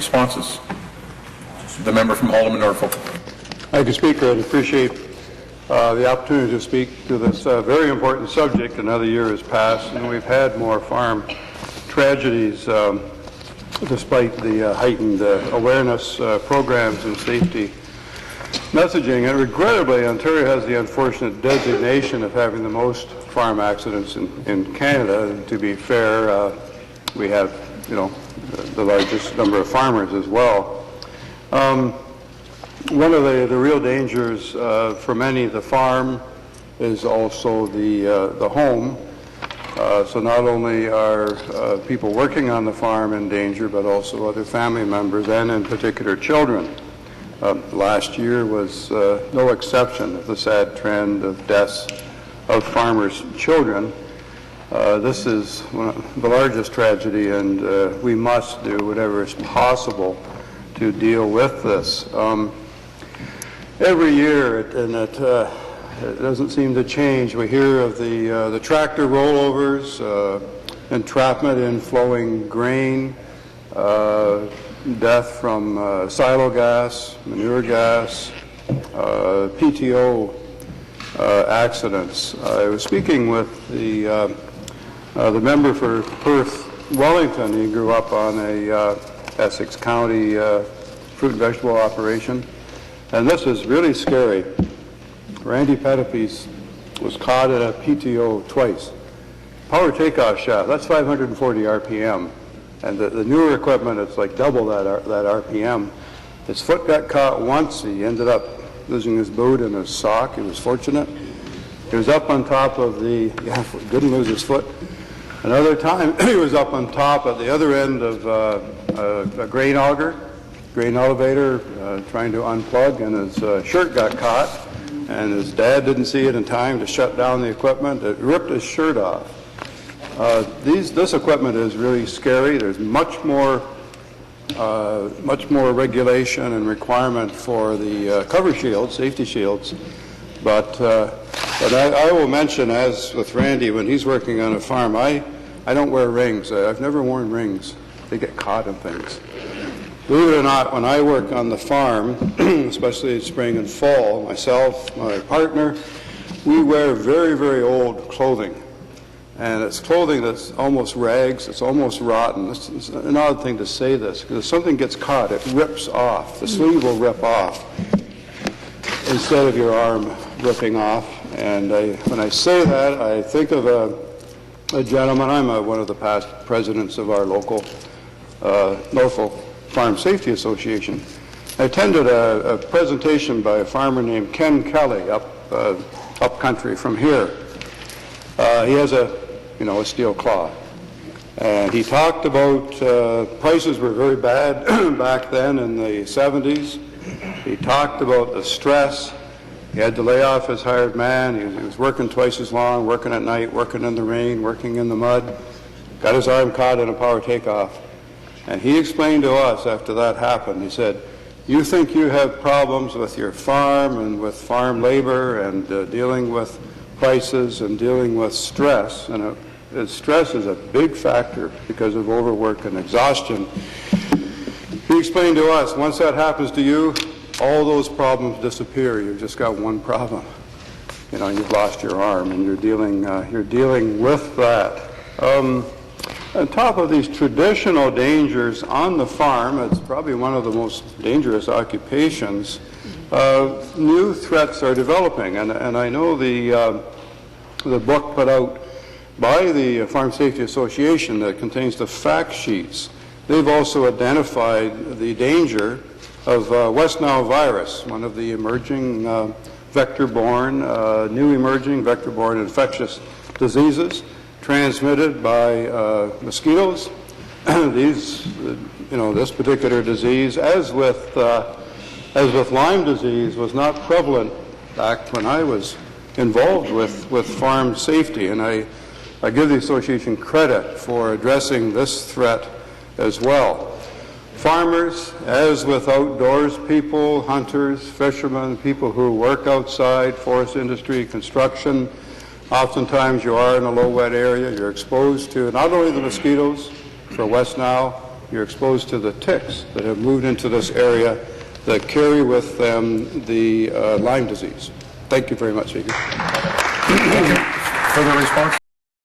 responses. The member from Alderman Norfolk. Thank you, Speaker. I appreciate the opportunity to speak to this very important subject. Another year has passed, and we've had more farm tragedies despite the heightened awareness programs and safety messaging. And regrettably, Ontario has the unfortunate designation of having the most farm accidents in Canada. And to be fair, we have, the largest number of farmers as well. One of the real dangers for many, the farm, is also the home. So not only are people working on the farm in danger, but also other family members and in particular children. Last year was no exception of the sad trend of deaths of farmers' children. This is the largest tragedy, and we must do whatever is possible to deal with this. Every year, and it doesn't seem to change, we hear of the tractor rollovers, entrapment in flowing grain, death from silo gas, manure gas, PTO accidents. I was speaking with the member for Perth Wellington. He grew up on a Essex County fruit and vegetable operation, and this is really scary. Randy Pettipies was caught at a PTO twice. Power takeoff shaft, that's 540 RPM. And the newer equipment, it's like double that RPM. His foot got caught once. He ended up losing his boot and his sock. He was fortunate. He was up on top of didn't lose his foot. Another time, he was up on top at the other end of a grain elevator, trying to unplug, and his shirt got caught. And his dad didn't see it in time to shut down the equipment. It ripped his shirt off. This equipment is really scary. There's much more regulation and requirement for the cover shields, safety shields. But I will mention, as with Randy, when he's working on a farm, I don't wear rings. I've never worn rings. They get caught in things. Believe it or not, when I work on the farm, especially in spring and fall, myself, my partner, we wear very, very old clothing. And it's clothing that's almost rags, it's almost rotten. It's an odd thing to say this, because if something gets caught, it rips off. The sleeve will rip off instead of your arm ripping off. And when I say that, I think of a gentleman. I'm one of the past presidents of our local Norfolk Farm Safety Association. I attended a presentation by a farmer named Ken Kelly up country from here. He has a steel claw. And he talked about prices were very bad back then in the 70s. He talked about the stress. He had to lay off his hired man. He was working twice as long, working at night, working in the rain, working in the mud. Got his arm caught in a power takeoff. And he explained to us after that happened, he said, you think you have problems with your farm and with farm labor and dealing with prices and dealing with stress, and stress is a big factor because of overwork and exhaustion. He explained to us, once that happens to you, all those problems disappear. You've just got one problem. You've lost your arm, and you're dealing with that. On top of these traditional dangers on the farm, it's probably one of the most dangerous occupations. New threats are developing, and I know the book put out by the Farm Safety Association that contains the fact sheets. They've also identified the danger of West Nile virus, one of the emerging vector-borne, new emerging vector-borne infectious diseases transmitted by mosquitoes. This particular disease, as with Lyme disease, was not prevalent back when I was involved with farm safety, and I give the association credit for addressing this threat as well. Farmers, as with outdoors people, hunters, fishermen, people who work outside, forest industry, construction, oftentimes you are in a low wet area. You're exposed to not only the mosquitoes for West Nile, you're exposed to the ticks that have moved into this area that carry with them the Lyme disease. Thank you very much, Speaker. Thank you. Further response?